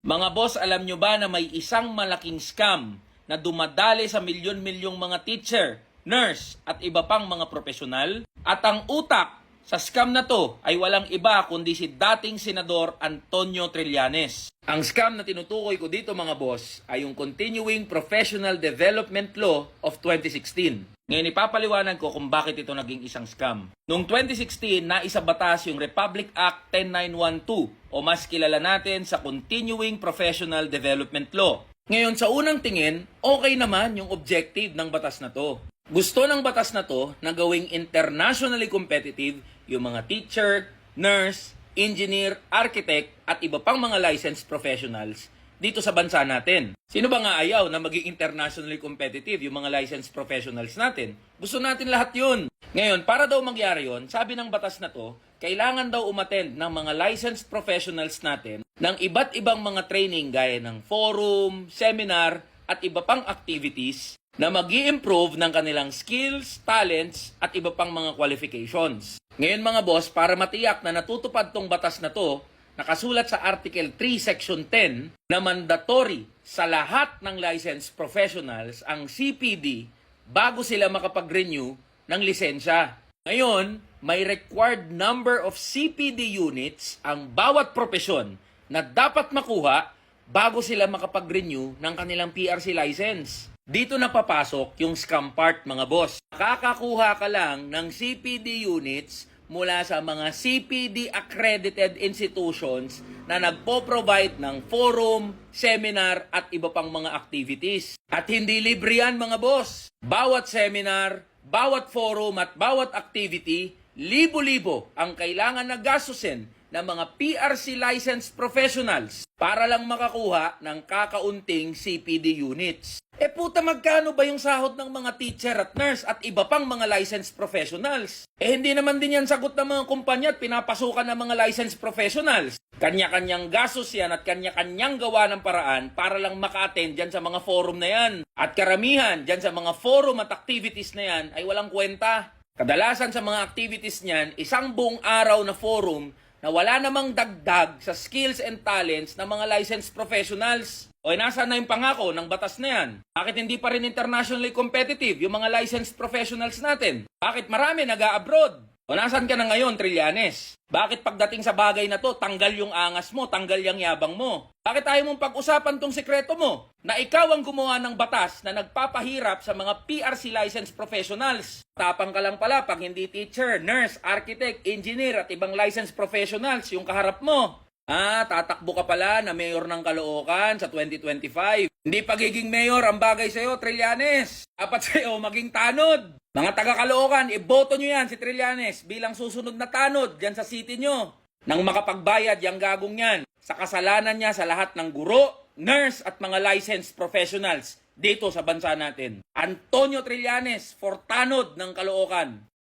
Mga boss, alam nyo ba na may isang malaking scam na dumadali sa milyon-milyong mga teacher, nurse at iba pang mga profesional? At ang utak sa scam na to ay walang iba kundi si dating Senador Antonio Trillanes. Ang scam na tinutukoy ko dito mga boss ay yung Continuing Professional Development Law of 2016. Ngayon ipapaliwanag ko kung bakit ito naging isang scam. Noong 2016, naisabatas yung Republic Act 10912 o mas kilala natin sa Continuing Professional Development Law. Ngayon sa unang tingin, okay naman yung objective ng batas na to. Gusto ng batas na to na gawing internationally competitive yung mga teacher, nurse, engineer, architect at iba pang mga licensed professionals dito sa bansa natin. Sino ba nga ayaw na maging internationally competitive yung mga licensed professionals natin? Gusto natin lahat yun. Ngayon, para daw mangyari yun, sabi ng batas na to, kailangan daw umattend ng mga licensed professionals natin ng iba't ibang mga training gaya ng forum, seminar, at iba pang activities na mag-i-improve ng kanilang skills, talents, at iba pang mga qualifications. Ngayon mga boss, para matiyak na natutupad tong batas na to, nakasulat sa Article 3, Section 10 na mandatory sa lahat ng licensed professionals ang CPD bago sila makapag-renew ng lisensya. Ngayon, may required number of CPD units ang bawat propesyon na dapat makuha bago sila makapag-renew ng kanilang PRC license. Dito na papasok yung scam part mga boss. Makakakuha ka lang ng CPD units mula sa mga CPD accredited institutions na nagpo-provide ng forum, seminar at iba pang mga activities. At hindi libre yan mga boss. Bawat seminar, bawat forum at bawat activity, libo-libo ang kailangan na gastusin ng mga PRC licensed professionals para lang makakuha ng kakaunting CPD units. Puta, magkano ba yung sahod ng mga teacher at nurse at iba pang mga licensed professionals? Hindi naman din yan sagot ng mga kumpanya at pinapasukan ng mga licensed professionals. Kanya-kanyang gastos yan at kanya-kanyang gawa ng paraan para lang maka-attend dyan sa mga forum na yan. At karamihan dyan sa mga forum at activities na yan ay walang kwenta. Kadalasan sa mga activities niyan, isang buong araw na forum na wala namang dagdag sa skills and talents ng mga licensed professionals. Nasaan na yung pangako ng batas na yan? Bakit hindi pa rin internationally competitive yung mga licensed professionals natin? Bakit marami nag-a-abroad? Nasaan ka na ngayon, Trillanes? Bakit pagdating sa bagay na to, tanggal yung angas mo, tanggal yung yabang mo? Bakit tayo mong pag-usapan tong sekreto mo? Na ikaw ang gumawa ng batas na nagpapahirap sa mga PRC licensed professionals. Tapang ka lang pala pag hindi teacher, nurse, architect, engineer at ibang licensed professionals yung kaharap mo. Tatakbo ka pala na mayor ng Caloocan sa 2025. Hindi pagiging mayor ang bagay sa'yo, Trillanes. Dapat sa'yo maging tanod. Mga taga-Caloocan, iboto nyo yan si Trillanes bilang susunod na tanod dyan sa city nyo. Nang makapagbayad yung gagong yan sa kasalanan niya sa lahat ng guro, nurse at mga licensed professionals dito sa bansa natin. Antonio Trillanes for tanod ng Caloocan.